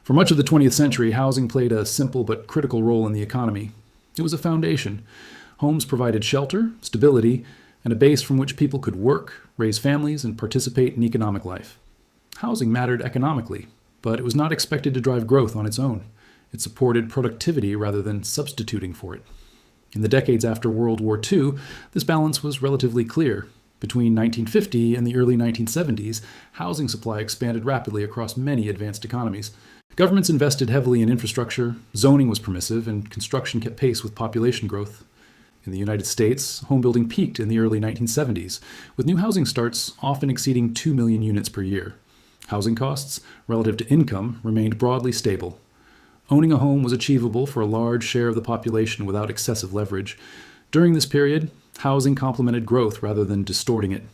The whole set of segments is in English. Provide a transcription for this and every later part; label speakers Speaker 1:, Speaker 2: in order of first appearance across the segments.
Speaker 1: For much of the 20th century, housing played a simple but critical role in the economy. It was a foundation. Homes provided shelter, stability, and a base from which people could work, raise families, and participate in economic life. Housing mattered economically, but it was not expected to drive growth on its own. It supported productivity rather than substituting for it. In the decades after World War II, this balance was relatively clear. Between 1950 and the early 1970s, housing supply expanded rapidly across many advanced economies. Governments invested heavily in infrastructure, zoning was permissive, and construction kept pace with population growth. In the United States, home building peaked in the early 1970s, with new housing starts often exceeding 2 million units per year. Housing costs, relative to income, remained broadly stable. Owning a home was achievable for a large share of the population without excessive leverage. During this period, housing complemented growth rather than distorting it.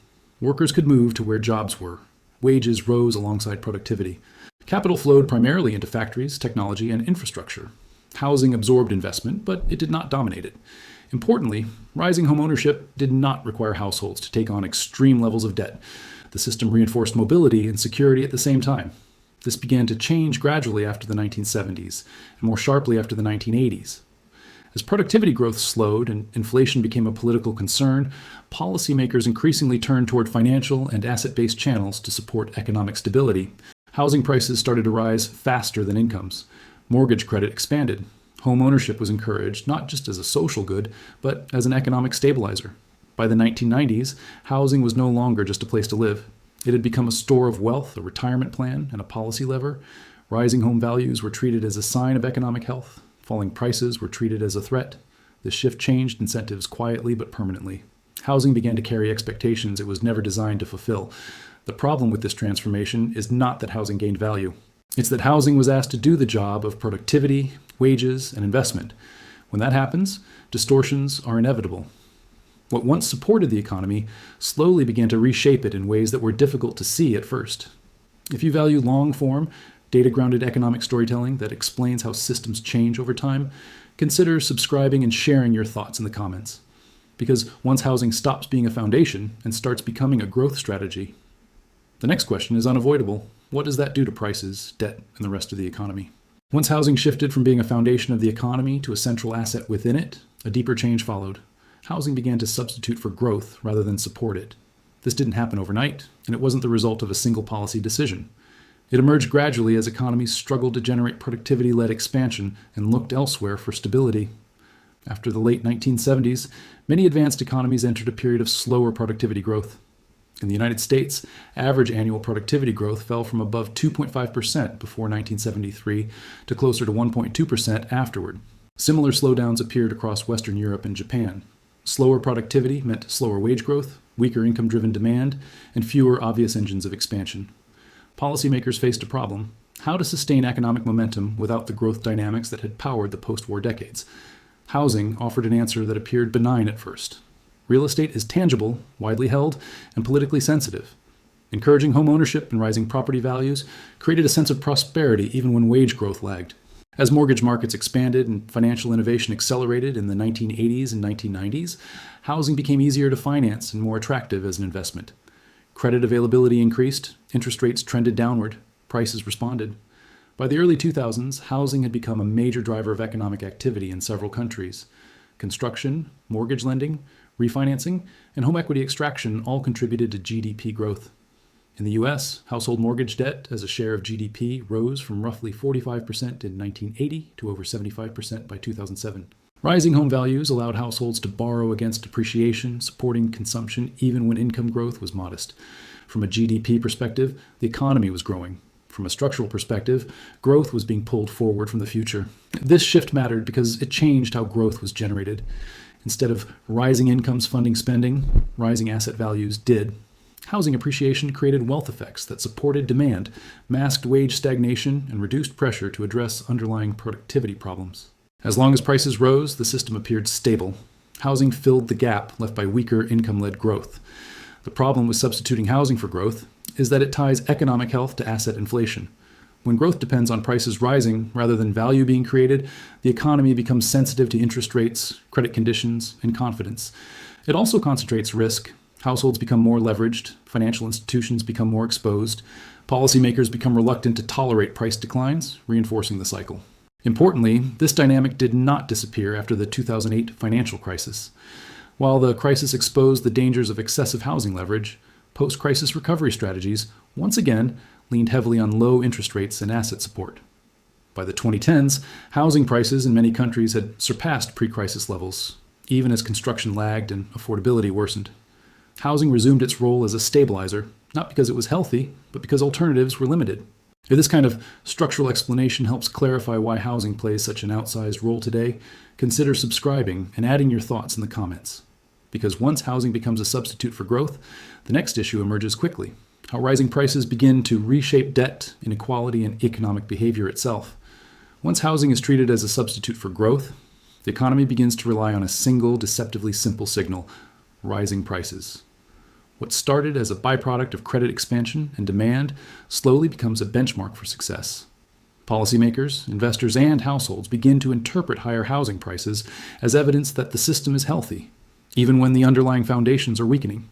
Speaker 1: Workers could move to where jobs were. Wages rose alongside productivity. Capital flowed primarily into factories, technology, and infrastructure. Housing absorbed investment, but it did not dominate it. Importantly, rising home ownership did not require households to take on extreme levels of debt. The system reinforced mobility and security at the same time. This began to change gradually after the 1970s, and more sharply after the 1980s. As productivity growth slowed and inflation became a political concern, policymakers increasingly turned toward financial and asset-based channels to support economic stability. Housing prices started to rise faster than incomes. Mortgage credit expanded. Home ownership was encouraged, not just as a social good, but as an economic stabilizer. By the 1990s, housing was no longer just a place to live. It had become a store of wealth, a retirement plan, and a policy lever. Rising home values were treated as a sign of economic health. Falling prices were treated as a threat. This shift changed incentives quietly but permanently. Housing began to carry expectations it was never designed to fulfill. The problem with this transformation is not that housing gained value. It's that housing was asked to do the job of productivity, wages, and investment. When that happens, distortions are inevitable. What once supported the economy slowly began to reshape it in ways that were difficult to see at first. If you value long-form, data-grounded economic storytelling that explains how systems change over time, consider subscribing and sharing your thoughts in the comments. Because once housing stops being a foundation and starts becoming a growth strategy, the next question is unavoidable. What does that do to prices, debt, and the rest of the economy? Once housing shifted from being a foundation of the economy to a central asset within it, a deeper change followed. Housing began to substitute for growth rather than support it. This didn't happen overnight, and it wasn't the result of a single policy decision. It emerged gradually as economies struggled to generate productivity-led expansion and looked elsewhere for stability. After the late 1970s, many advanced economies entered a period of slower productivity growth. In the United States, average annual productivity growth fell from above 2.5% before 1973 to closer to 1.2% afterward. Similar slowdowns appeared across Western Europe and Japan. Slower productivity meant slower wage growth, weaker income-driven demand, and fewer obvious engines of expansion. Policymakers faced a problem: how to sustain economic momentum without the growth dynamics that had powered the post-war decades. Housing offered an answer that appeared benign at first. Real estate is tangible, widely held, and politically sensitive. Encouraging home ownership and rising property values created a sense of prosperity even when wage growth lagged. As mortgage markets expanded and financial innovation accelerated in the 1980s and 1990s, housing became easier to finance and more attractive as an investment. Credit availability increased, interest rates trended downward, prices responded. By the early 2000s, housing had become a major driver of economic activity in several countries. Construction, mortgage lending, refinancing, and home equity extraction all contributed to GDP growth. In the U.S., household mortgage debt as a share of GDP rose from roughly 45% in 1980 to over 75% by 2007. Rising home values allowed households to borrow against depreciation, supporting consumption even when income growth was modest. From a GDP perspective, the economy was growing. From a structural perspective, growth was being pulled forward from the future. This shift mattered because it changed how growth was generated. Instead of rising incomes funding spending, rising asset values did. Housing appreciation created wealth effects that supported demand, masked wage stagnation, and reduced pressure to address underlying productivity problems. As long as prices rose, the system appeared stable. Housing filled the gap left by weaker income-led growth. The problem with substituting housing for growth is that it ties economic health to asset inflation. When growth depends on prices rising rather than value being created, the economy becomes sensitive to interest rates, credit conditions, and confidence. It also concentrates risk. Households become more leveraged, financial institutions become more exposed. Policymakers become reluctant to tolerate price declines, reinforcing the cycle. Importantly, this dynamic did not disappear after the 2008 financial crisis. While the crisis exposed the dangers of excessive housing leverage, post-crisis recovery strategies once again leaned heavily on low interest rates and asset support. By the 2010s, housing prices in many countries had surpassed pre-crisis levels, even as construction lagged and affordability worsened. Housing resumed its role as a stabilizer, not because it was healthy, but because alternatives were limited. If this kind of structural explanation helps clarify why housing plays such an outsized role today, consider subscribing and adding your thoughts in the comments. Because once housing becomes a substitute for growth, the next issue emerges quickly: how rising prices begin to reshape debt, inequality, and economic behavior itself. Once housing is treated as a substitute for growth, the economy begins to rely on a single, deceptively simple signal: rising prices. What started as a byproduct of credit expansion and demand slowly becomes a benchmark for success. Policymakers, investors, and households begin to interpret higher housing prices as evidence that the system is healthy, even when the underlying foundations are weakening.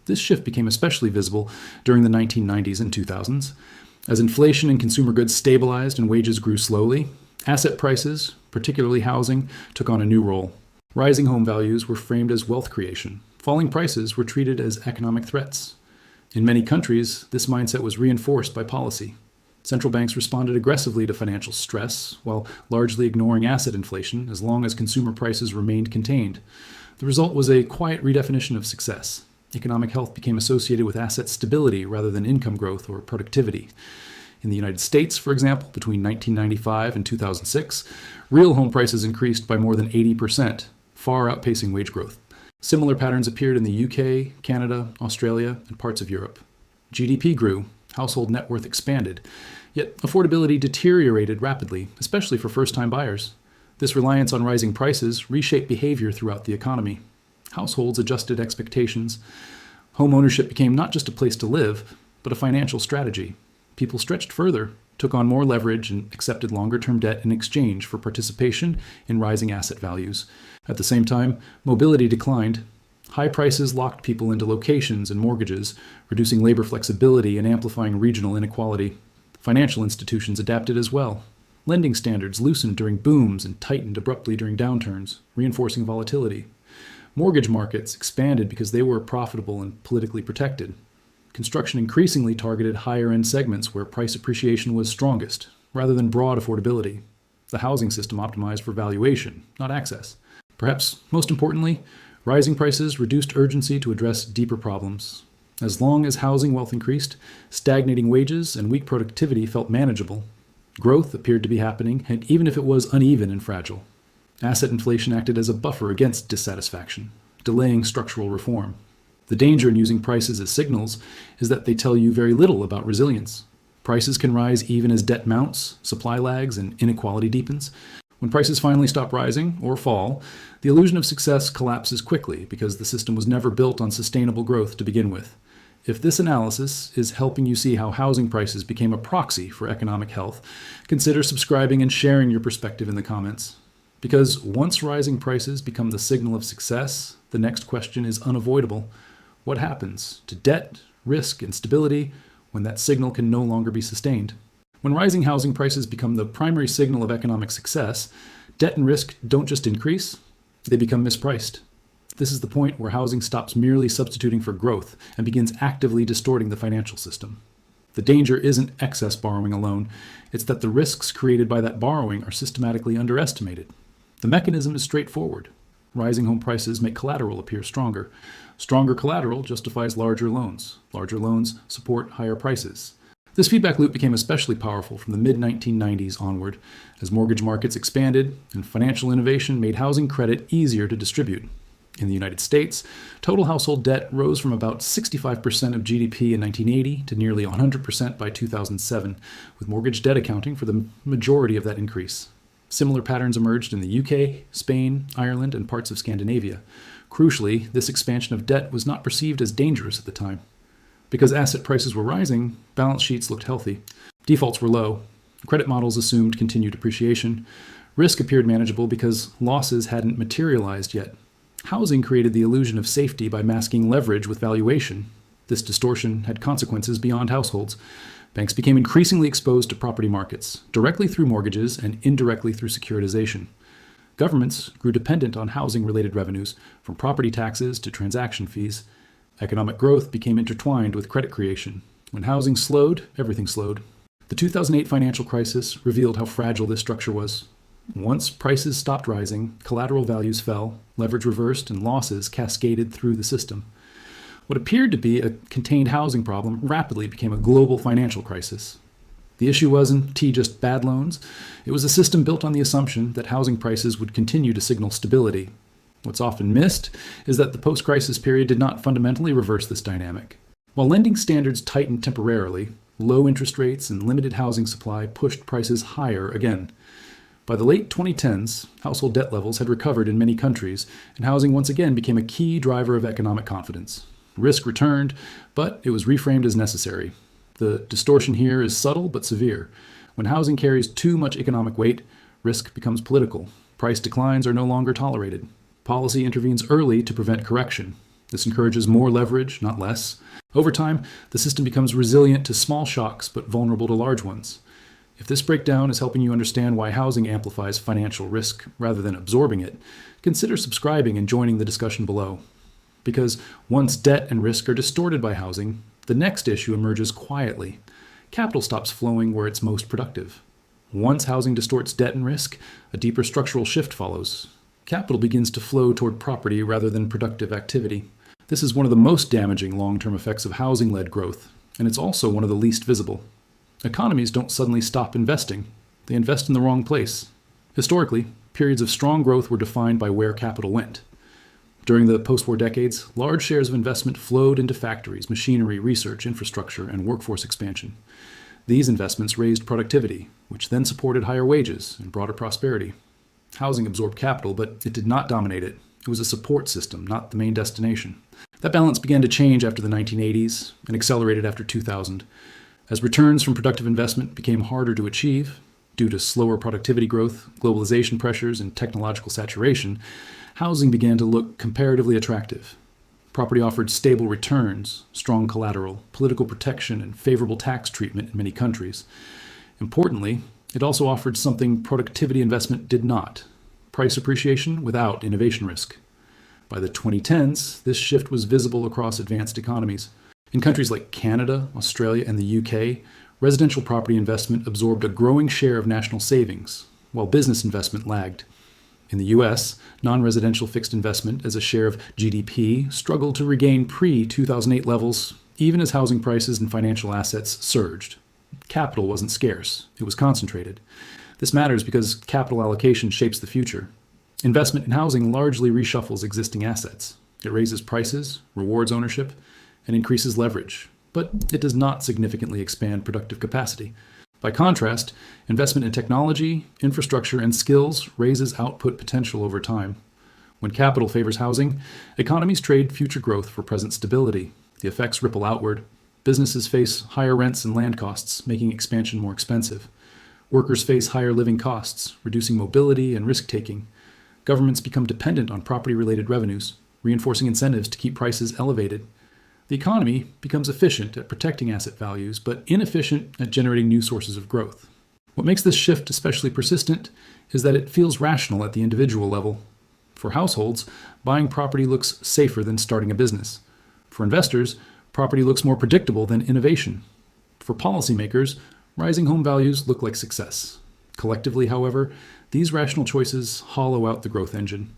Speaker 1: This shift became especially visible during the 1990s and 2000s. As inflation in consumer goods stabilized and wages grew slowly, asset prices, particularly housing, took on a new role. Rising home values were framed as wealth creation. Falling prices were treated as economic threats. In many countries, this mindset was reinforced by policy. Central banks responded aggressively to financial stress, while largely ignoring asset inflation as long as consumer prices remained contained. The result was a quiet redefinition of success. Economic health became associated with asset stability rather than income growth or productivity. In the United States, for example, between 1995 and 2006, real home prices increased by more than 80%, far outpacing wage growth. Similar patterns appeared in the UK, Canada, Australia, and parts of Europe. GDP grew, household net worth expanded, yet affordability deteriorated rapidly, especially for first-time buyers. This reliance on rising prices reshaped behavior throughout the economy. Households adjusted expectations. Home ownership became not just a place to live, but a financial strategy. People stretched further, took on more leverage, and accepted longer-term debt in exchange for participation in rising asset values. At the same time, mobility declined. High prices locked people into locations and mortgages, reducing labor flexibility and amplifying regional inequality. Financial institutions adapted as well. Lending standards loosened during booms and tightened abruptly during downturns, reinforcing volatility. Mortgage markets expanded because they were profitable and politically protected. Construction increasingly targeted higher-end segments where price appreciation was strongest, rather than broad affordability. The housing system optimized for valuation, not access. Perhaps most importantly, rising prices reduced urgency to address deeper problems. As long as housing wealth increased, stagnating wages and weak productivity felt manageable. Growth appeared to be happening, and even if it was uneven and fragile. Asset inflation acted as a buffer against dissatisfaction, delaying structural reform. The danger in using prices as signals is that they tell you very little about resilience. Prices can rise even as debt mounts, supply lags, and inequality deepens. When prices finally stop rising, or fall, the illusion of success collapses quickly because the system was never built on sustainable growth to begin with. If this analysis is helping you see how housing prices became a proxy for economic health, consider subscribing and sharing your perspective in the comments. Because once rising prices become the signal of success, the next question is unavoidable. What happens to debt, risk, and stability when that signal can no longer be sustained? When rising housing prices become the primary signal of economic success, debt and risk don't just increase, they become mispriced. This is the point where housing stops merely substituting for growth and begins actively distorting the financial system. The danger isn't excess borrowing alone, it's that the risks created by that borrowing are systematically underestimated. The mechanism is straightforward. Rising home prices make collateral appear stronger. Stronger collateral justifies larger loans. Larger loans support higher prices. This feedback loop became especially powerful from the mid-1990s onward, as mortgage markets expanded and financial innovation made housing credit easier to distribute. In the United States, total household debt rose from about 65% of GDP in 1980 to nearly 100% by 2007, with mortgage debt accounting for the majority of that increase. Similar patterns emerged in the UK, Spain, Ireland, and parts of Scandinavia. Crucially, this expansion of debt was not perceived as dangerous at the time. Because asset prices were rising, balance sheets looked healthy. Defaults were low. Credit models assumed continued appreciation. Risk appeared manageable because losses hadn't materialized yet. Housing created the illusion of safety by masking leverage with valuation. This distortion had consequences beyond households. Banks became increasingly exposed to property markets, directly through mortgages and indirectly through securitization. Governments grew dependent on housing-related revenues, from property taxes to transaction fees. Economic growth became intertwined with credit creation. When housing slowed, everything slowed. The 2008 financial crisis revealed how fragile this structure was. Once prices stopped rising, collateral values fell, leverage reversed, and losses cascaded through the system. What appeared to be a contained housing problem rapidly became a global financial crisis. The issue wasn't just bad loans. It was a system built on the assumption that housing prices would continue to signal stability. What's often missed is that the post-crisis period did not fundamentally reverse this dynamic. While lending standards tightened temporarily, low interest rates and limited housing supply pushed prices higher again. By the late 2010s, household debt levels had recovered in many countries, and housing once again became a key driver of economic confidence. Risk returned, but it was reframed as necessary. The distortion here is subtle but severe. When housing carries too much economic weight, risk becomes political. Price declines are no longer tolerated. Policy intervenes early to prevent correction. This encourages more leverage, not less. Over time, the system becomes resilient to small shocks but vulnerable to large ones. If this breakdown is helping you understand why housing amplifies financial risk rather than absorbing it, consider subscribing and joining the discussion below. Because once debt and risk are distorted by housing, the next issue emerges quietly. Capital stops flowing where it's most productive. Once housing distorts debt and risk, a deeper structural shift follows. Capital begins to flow toward property rather than productive activity. This is one of the most damaging long-term effects of housing-led growth, and it's also one of the least visible. Economies don't suddenly stop investing. They invest in the wrong place. Historically, periods of strong growth were defined by where capital went. During the post-war decades, large shares of investment flowed into factories, machinery, research, infrastructure, and workforce expansion. These investments raised productivity, which then supported higher wages and broader prosperity. Housing absorbed capital, but it did not dominate it. It was a support system, not the main destination. That balance began to change after the 1980s and accelerated after 2000. As returns from productive investment became harder to achieve due to slower productivity growth, globalization pressures, and technological saturation, housing began to look comparatively attractive. Property offered stable returns, strong collateral, political protection, and favorable tax treatment in many countries. Importantly, it also offered something productivity investment did not: price appreciation without innovation risk. By the 2010s, this shift was visible across advanced economies. In countries like Canada, Australia, and the UK, residential property investment absorbed a growing share of national savings, while business investment lagged. In the US, non-residential fixed investment as a share of GDP struggled to regain pre-2008 levels, even as housing prices and financial assets surged. Capital wasn't scarce, it was concentrated. This matters because capital allocation shapes the future. Investment in housing largely reshuffles existing assets. It raises prices, rewards ownership, and increases leverage, but it does not significantly expand productive capacity. By contrast, investment in technology, infrastructure, and skills raises output potential over time. When capital favors housing, economies trade future growth for present stability. The effects ripple outward. Businesses face higher rents and land costs, making expansion more expensive. Workers face higher living costs, reducing mobility and risk-taking. Governments become dependent on property-related revenues, reinforcing incentives to keep prices elevated. The economy becomes efficient at protecting asset values, but inefficient at generating new sources of growth. What makes this shift especially persistent is that it feels rational at the individual level. For households, buying property looks safer than starting a business. For investors, property looks more predictable than innovation. For policymakers, rising home values look like success. Collectively, however, these rational choices hollow out the growth engine.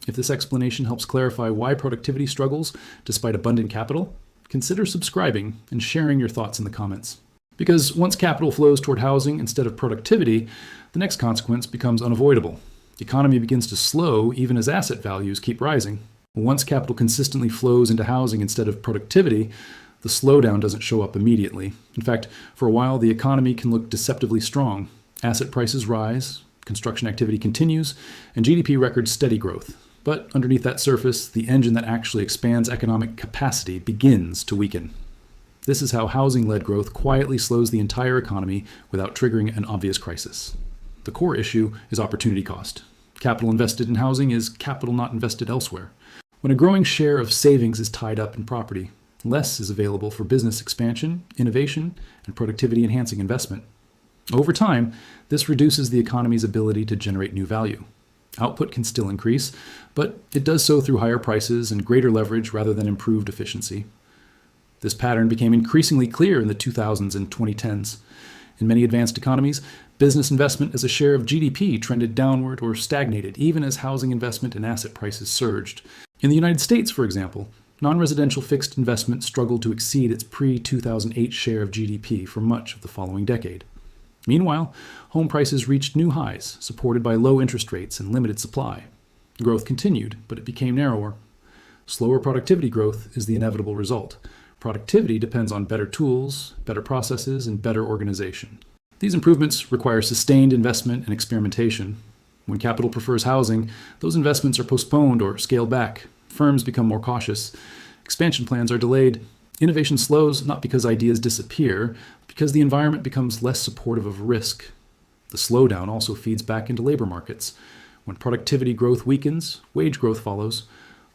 Speaker 1: If this explanation helps clarify why productivity struggles despite abundant capital, consider subscribing and sharing your thoughts in the comments. Because once capital flows toward housing instead of productivity, the next consequence becomes unavoidable. The economy begins to slow even as asset values keep rising. Once capital consistently flows into housing instead of productivity, the slowdown doesn't show up immediately. In fact, for a while, the economy can look deceptively strong. Asset prices rise, construction activity continues, and GDP records steady growth. But underneath that surface, the engine that actually expands economic capacity begins to weaken. This is how housing-led growth quietly slows the entire economy without triggering an obvious crisis. The core issue is opportunity cost. Capital invested in housing is capital not invested elsewhere. When a growing share of savings is tied up in property, less is available for business expansion, innovation, and productivity-enhancing investment. Over time, this reduces the economy's ability to generate new value. Output can still increase, but it does so through higher prices and greater leverage rather than improved efficiency. This pattern became increasingly clear in the 2000s and 2010s. In many advanced economies, business investment as a share of GDP trended downward or stagnated, even as housing investment and asset prices surged. In the United States, for example, non-residential fixed investment struggled to exceed its pre-2008 share of GDP for much of the following decade. Meanwhile, home prices reached new highs, supported by low interest rates and limited supply. Growth continued, but it became narrower. Slower productivity growth is the inevitable result. Productivity depends on better tools, better processes, and better organization. These improvements require sustained investment and experimentation. When capital prefers housing, those investments are postponed or scaled back. Firms become more cautious. Expansion plans are delayed. Innovation slows not because ideas disappear, but because the environment becomes less supportive of risk. The slowdown also feeds back into labor markets. When productivity growth weakens, wage growth follows.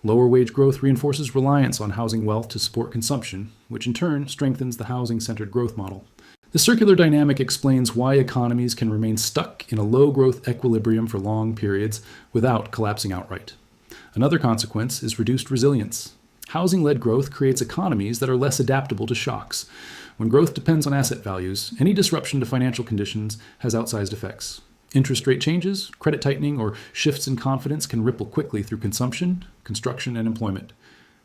Speaker 1: Lower wage growth reinforces reliance on housing wealth to support consumption, which in turn strengthens the housing-centered growth model. The circular dynamic explains why economies can remain stuck in a low-growth equilibrium for long periods without collapsing outright. Another consequence is reduced resilience. Housing-led growth creates economies that are less adaptable to shocks. When growth depends on asset values, any disruption to financial conditions has outsized effects. Interest rate changes, credit tightening, or shifts in confidence can ripple quickly through consumption, construction, and employment.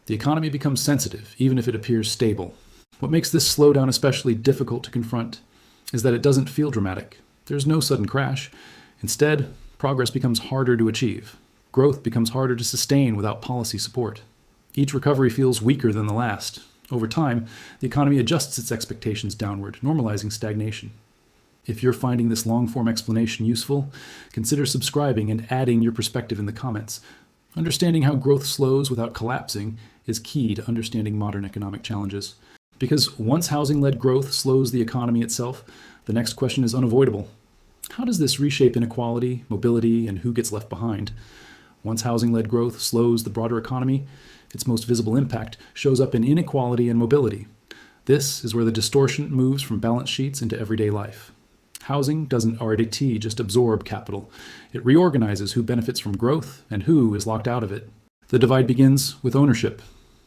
Speaker 1: The economy becomes sensitive, even if it appears stable. What makes this slowdown especially difficult to confront is that it doesn't feel dramatic. There's no sudden crash. Instead, progress becomes harder to achieve. Growth becomes harder to sustain without policy support. Each recovery feels weaker than the last. Over time, the economy adjusts its expectations downward, normalizing stagnation. If you're finding this long-form explanation useful, consider subscribing and adding your perspective in the comments. Understanding how growth slows without collapsing is key to understanding modern economic challenges. Because once housing-led growth slows the economy itself, the next question is unavoidable. How does this reshape inequality, mobility, and who gets left behind? Once housing-led growth slows the broader economy, its most visible impact shows up in inequality and mobility. This is where the distortion moves from balance sheets into everyday life. Housing doesn't RDT just absorb capital. It reorganizes who benefits from growth and who is locked out of it. The divide begins with ownership.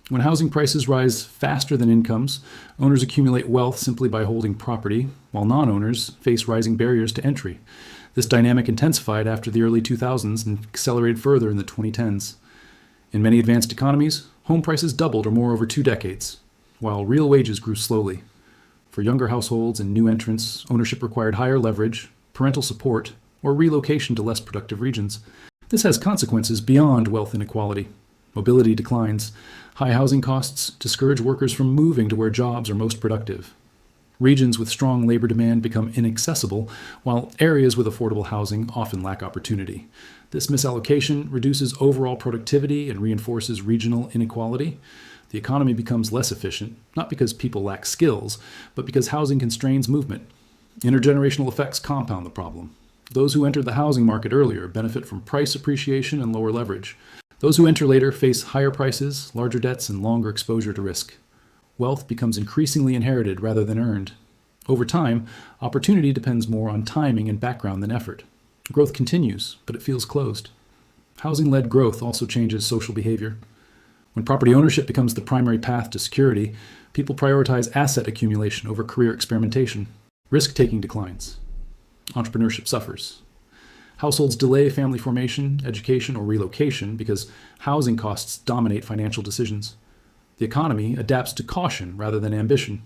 Speaker 1: When housing prices rise faster than incomes, owners accumulate wealth simply by holding property, while non-owners face rising barriers to entry. This dynamic intensified after the early 2000s and accelerated further in the 2010s. In many advanced economies, home prices doubled or more over 2 decades, while real wages grew slowly. For younger households and new entrants, ownership required higher leverage, parental support, or relocation to less productive regions. This has consequences beyond wealth inequality. Mobility declines. High housing costs discourage workers from moving to where jobs are most productive. Regions with strong labor demand become inaccessible, while areas with affordable housing often lack opportunity. This misallocation reduces overall productivity and reinforces regional inequality. The economy becomes less efficient, not because people lack skills, but because housing constrains movement. Intergenerational effects compound the problem. Those who entered the housing market earlier benefit from price appreciation and lower leverage. Those who enter later face higher prices, larger debts, and longer exposure to risk. Wealth becomes increasingly inherited rather than earned. Over time, opportunity depends more on timing and background than effort. Growth continues, but it feels closed. Housing-led growth also changes social behavior. When property ownership becomes the primary path to security, people prioritize asset accumulation over career experimentation. Risk-taking declines. Entrepreneurship suffers. Households delay family formation, education, or relocation because housing costs dominate financial decisions. The economy adapts to caution rather than ambition.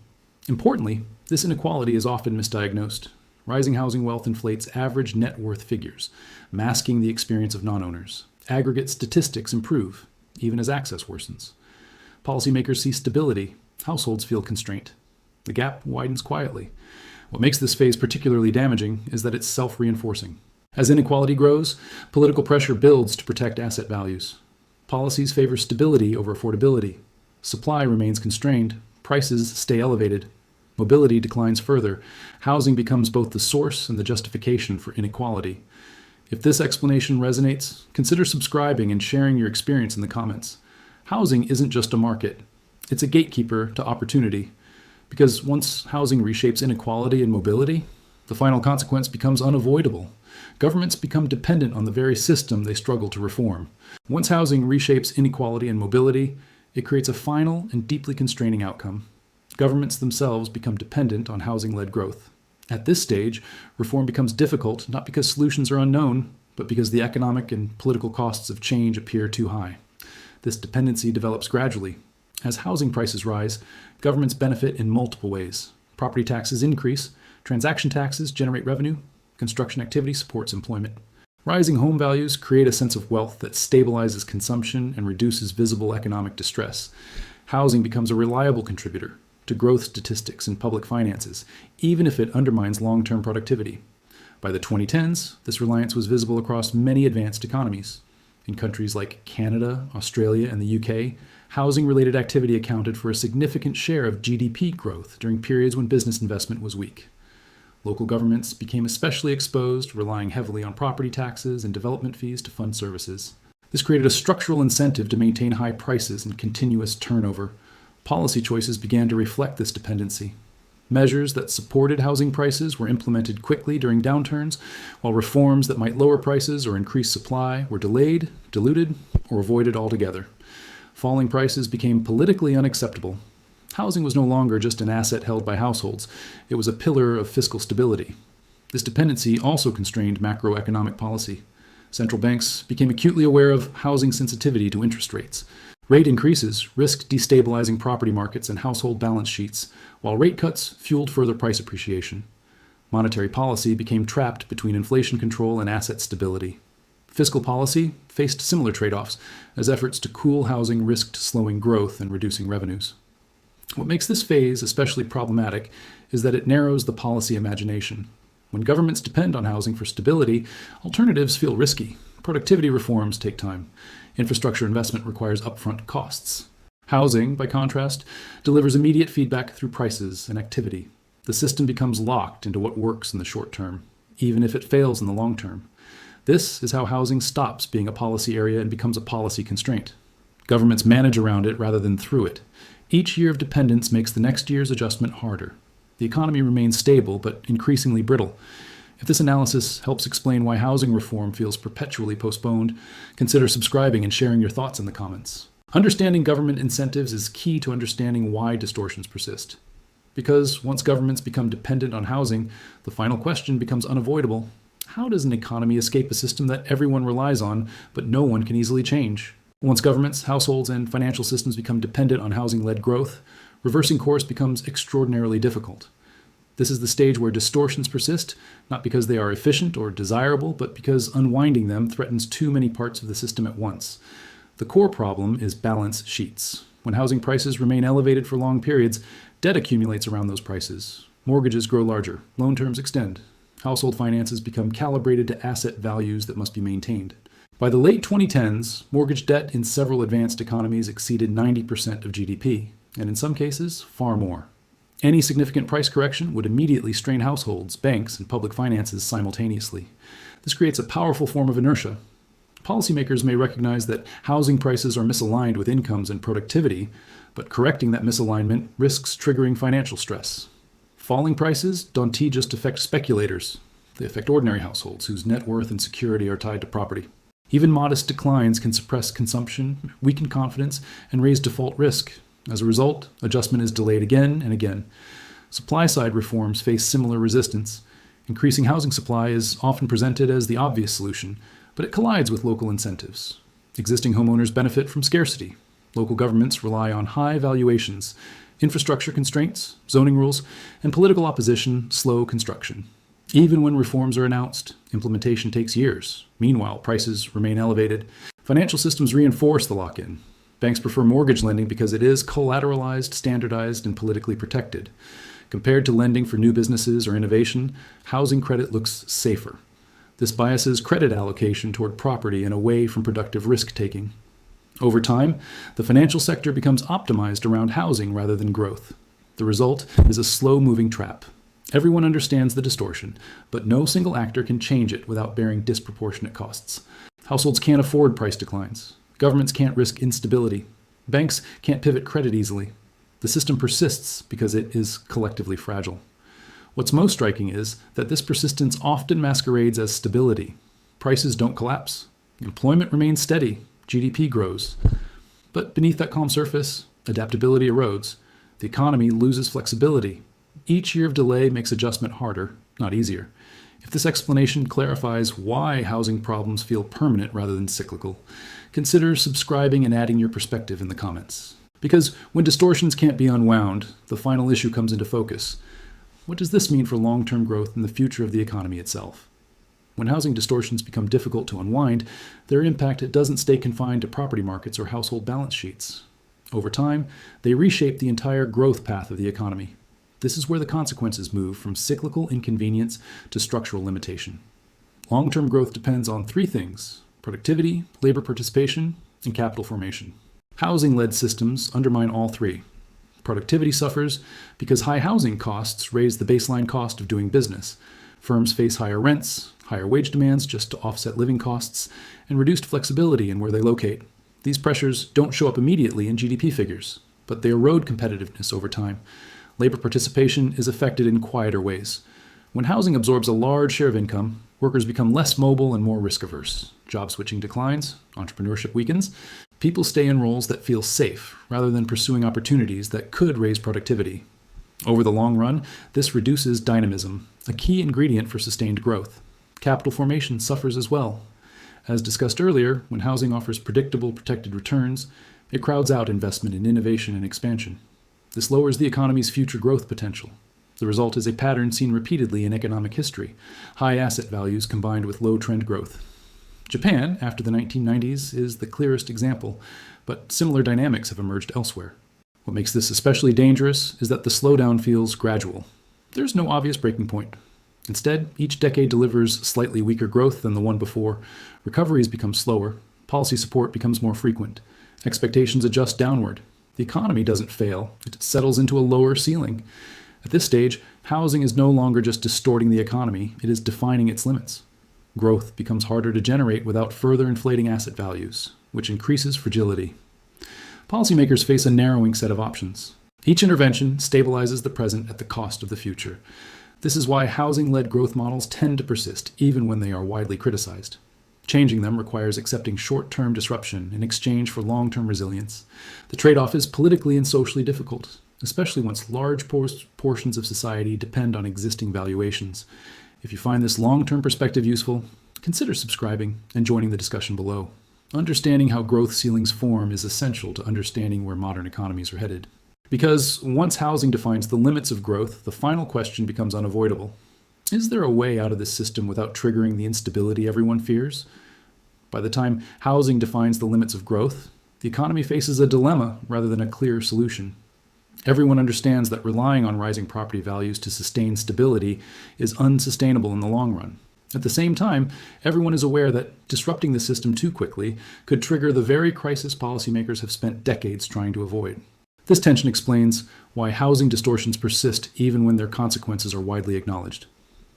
Speaker 1: Importantly, this inequality is often misdiagnosed. Rising housing wealth inflates average net worth figures, masking the experience of non-owners. Aggregate statistics improve, even as access worsens. Policymakers see stability. Households feel constraint. The gap widens quietly. What makes this phase particularly damaging is that it's self-reinforcing. As inequality grows, political pressure builds to protect asset values. Policies favor stability over affordability. Supply remains constrained. Prices stay elevated. Mobility declines further. Housing becomes both the source and the justification for inequality. If this explanation resonates, consider subscribing and sharing your experience in the comments. Housing isn't just a market. It's a gatekeeper to opportunity, because once housing reshapes inequality and mobility, the final consequence becomes unavoidable. Governments become dependent on the very system they struggle to reform. Once housing reshapes inequality and mobility, it creates a final and deeply constraining outcome. Governments themselves become dependent on housing-led growth. At this stage, reform becomes difficult not because solutions are unknown, but because the economic and political costs of change appear too high. This dependency develops gradually. As housing prices rise, governments benefit in multiple ways. Property taxes increase, transaction taxes generate revenue, construction activity supports employment. Rising home values create a sense of wealth that stabilizes consumption and reduces visible economic distress. Housing becomes a reliable contributor to growth statistics and public finances, even if it undermines long-term productivity. By the 2010s, this reliance was visible across many advanced economies. In countries like Canada, Australia, and the UK, housing-related activity accounted for a significant share of GDP growth during periods when business investment was weak. Local governments became especially exposed, relying heavily on property taxes and development fees to fund services. This created a structural incentive to maintain high prices and continuous turnover. Policy choices began to reflect this dependency. Measures that supported housing prices were implemented quickly during downturns, while reforms that might lower prices or increase supply were delayed, diluted, or avoided altogether. Falling prices became politically unacceptable. Housing was no longer just an asset held by households. It was a pillar of fiscal stability. This dependency also constrained macroeconomic policy. Central banks became acutely aware of housing sensitivity to interest rates. Rate increases risked destabilizing property markets and household balance sheets, while rate cuts fueled further price appreciation. Monetary policy became trapped between inflation control and asset stability. Fiscal policy faced similar trade-offs, as efforts to cool housing risked slowing growth and reducing revenues. What makes this phase especially problematic is that it narrows the policy imagination. When governments depend on housing for stability, alternatives feel risky. Productivity reforms take time. Infrastructure investment requires upfront costs. Housing, by contrast, delivers immediate feedback through prices and activity. The system becomes locked into what works in the short term, even if it fails in the long term. This is how housing stops being a policy area and becomes a policy constraint. Governments manage around it rather than through it. Each year of dependence makes the next year's adjustment harder. The economy remains stable, but increasingly brittle. If this analysis helps explain why housing reform feels perpetually postponed, consider subscribing and sharing your thoughts in the comments. Understanding government incentives is key to understanding why distortions persist. Because once governments become dependent on housing, the final question becomes unavoidable. How does an economy escape a system that everyone relies on, but no one can easily change? Once governments, households, and financial systems become dependent on housing-led growth, reversing course becomes extraordinarily difficult. This is the stage where distortions persist, not because they are efficient or desirable, but because unwinding them threatens too many parts of the system at once. The core problem is balance sheets. When housing prices remain elevated for long periods, debt accumulates around those prices. Mortgages grow larger, loan terms extend. Household finances become calibrated to asset values that must be maintained. By the late 2010s, mortgage debt in several advanced economies exceeded 90% of GDP, and in some cases, far more. Any significant price correction would immediately strain households, banks, and public finances simultaneously. This creates a powerful form of inertia. Policymakers may recognize that housing prices are misaligned with incomes and productivity, but correcting that misalignment risks triggering financial stress. Falling prices don't just affect speculators. They affect ordinary households whose net worth and security are tied to property. Even modest declines can suppress consumption, weaken confidence, and raise default risk. As a result, adjustment is delayed again and again. Supply-side reforms face similar resistance. Increasing housing supply is often presented as the obvious solution, but it collides with local incentives. Existing homeowners benefit from scarcity. Local governments rely on high valuations. Infrastructure constraints, zoning rules, and political opposition slow construction. Even when reforms are announced, implementation takes years. Meanwhile, prices remain elevated. Financial systems reinforce the lock-in. Banks prefer mortgage lending because it is collateralized, standardized, and politically protected. Compared to lending for new businesses or innovation, housing credit looks safer. This biases credit allocation toward property and away from productive risk-taking. Over time, the financial sector becomes optimized around housing rather than growth. The result is a slow-moving trap. Everyone understands the distortion, but no single actor can change it without bearing disproportionate costs. Households can't afford price declines. Governments can't risk instability. Banks can't pivot credit easily. The system persists because it is collectively fragile. What's most striking is that this persistence often masquerades as stability. Prices don't collapse. Employment remains steady. GDP grows. But beneath that calm surface, adaptability erodes. The economy loses flexibility. Each year of delay makes adjustment harder, not easier. If this explanation clarifies why housing problems feel permanent rather than cyclical, consider subscribing and adding your perspective in the comments. Because when distortions can't be unwound, the final issue comes into focus. What does this mean for long-term growth and the future of the economy itself? When housing distortions become difficult to unwind, their impact doesn't stay confined to property markets or household balance sheets. Over time, they reshape the entire growth path of the economy. This is where the consequences move from cyclical inconvenience to structural limitation. Long-term growth depends on three things: productivity, labor participation, and capital formation. Housing-led systems undermine all three. Productivity suffers because high housing costs raise the baseline cost of doing business. Firms face higher rents, higher wage demands just to offset living costs, and reduced flexibility in where they locate. These pressures don't show up immediately in GDP figures, but they erode competitiveness over time. Labor participation is affected in quieter ways. When housing absorbs a large share of income, workers become less mobile and more risk-averse. Job switching declines, entrepreneurship weakens. People stay in roles that feel safe, rather than pursuing opportunities that could raise productivity. Over the long run, this reduces dynamism, a key ingredient for sustained growth. Capital formation suffers as well. As discussed earlier, when housing offers predictable, protected returns, it crowds out investment in innovation and expansion. This lowers the economy's future growth potential. The result is a pattern seen repeatedly in economic history: high asset values combined with low trend growth. Japan, after the 1990s, is the clearest example, but similar dynamics have emerged elsewhere. What makes this especially dangerous is that the slowdown feels gradual. There's no obvious breaking point. Instead, each decade delivers slightly weaker growth than the one before. Recoveries become slower. Policy support becomes more frequent. Expectations adjust downward. The economy doesn't fail. It settles into a lower ceiling. At this stage, housing is no longer just distorting the economy. It is defining its limits. Growth becomes harder to generate without further inflating asset values, which increases fragility. Policymakers face a narrowing set of options. Each intervention stabilizes the present at the cost of the future. This is why housing-led growth models tend to persist, even when they are widely criticized. Changing them requires accepting short-term disruption in exchange for long-term resilience. The trade-off is politically and socially difficult, especially once large portions of society depend on existing valuations. If you find this long-term perspective useful, consider subscribing and joining the discussion below. Understanding how growth ceilings form is essential to understanding where modern economies are headed. Because once housing defines the limits of growth, the final question becomes unavoidable. Is there a way out of this system without triggering the instability everyone fears? By the time housing defines the limits of growth, the economy faces a dilemma rather than a clear solution. Everyone understands that relying on rising property values to sustain stability is unsustainable in the long run. At the same time, everyone is aware that disrupting the system too quickly could trigger the very crisis policymakers have spent decades trying to avoid. This tension explains why housing distortions persist even when their consequences are widely acknowledged.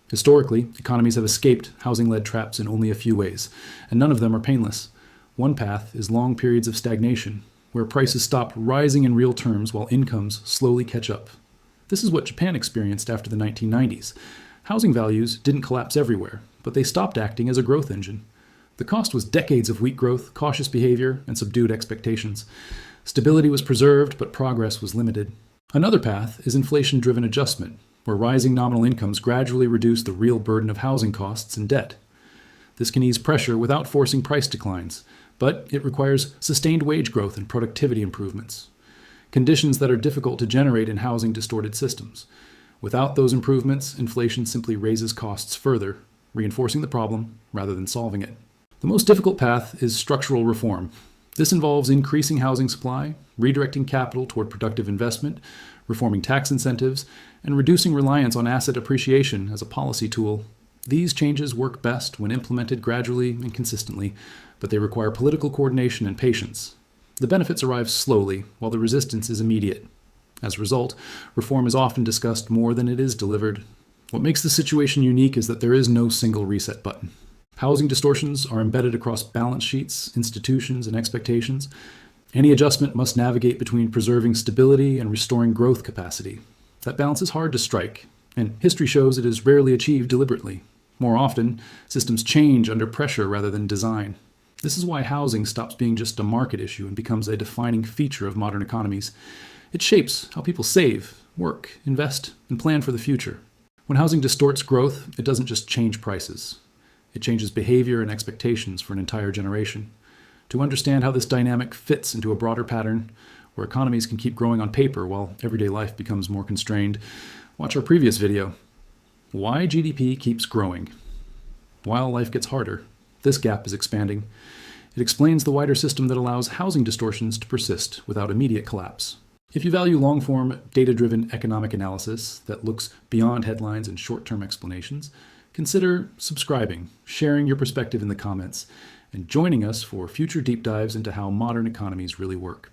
Speaker 1: Historically, economies have escaped housing-led traps in only a few ways, and none of them are painless. One path is long periods of stagnation, where prices stop rising in real terms while incomes slowly catch up. This is what Japan experienced after the 1990s. Housing values didn't collapse everywhere, but they stopped acting as a growth engine. The cost was decades of weak growth, cautious behavior, and subdued expectations. Stability was preserved, but progress was limited. Another path is inflation-driven adjustment, where rising nominal incomes gradually reduce the real burden of housing costs and debt. This can ease pressure without forcing price declines, but it requires sustained wage growth and productivity improvements, conditions that are difficult to generate in housing-distorted systems. Without those improvements, inflation simply raises costs further, reinforcing the problem rather than solving it. The most difficult path is structural reform. This involves increasing housing supply, redirecting capital toward productive investment, reforming tax incentives, and reducing reliance on asset appreciation as a policy tool. These changes work best when implemented gradually and consistently, but they require political coordination and patience. The benefits arrive slowly, while the resistance is immediate. As a result, reform is often discussed more than it is delivered. What makes the situation unique is that there is no single reset button. Housing distortions are embedded across balance sheets, institutions, and expectations. Any adjustment must navigate between preserving stability and restoring growth capacity. That balance is hard to strike, and history shows it is rarely achieved deliberately. More often, systems change under pressure rather than design. This is why housing stops being just a market issue and becomes a defining feature of modern economies. It shapes how people save, work, invest, and plan for the future. When housing distorts growth, it doesn't just change prices. It changes behavior and expectations for an entire generation. To understand how this dynamic fits into a broader pattern, where economies can keep growing on paper while everyday life becomes more constrained, watch our previous video. Why GDP keeps growing. While life gets harder, this gap is expanding. It explains the wider system that allows housing distortions to persist without immediate collapse. If you value long-form, data-driven economic analysis that looks beyond headlines and short-term explanations, consider subscribing, sharing your perspective in the comments, and joining us for future deep dives into how modern economies really work.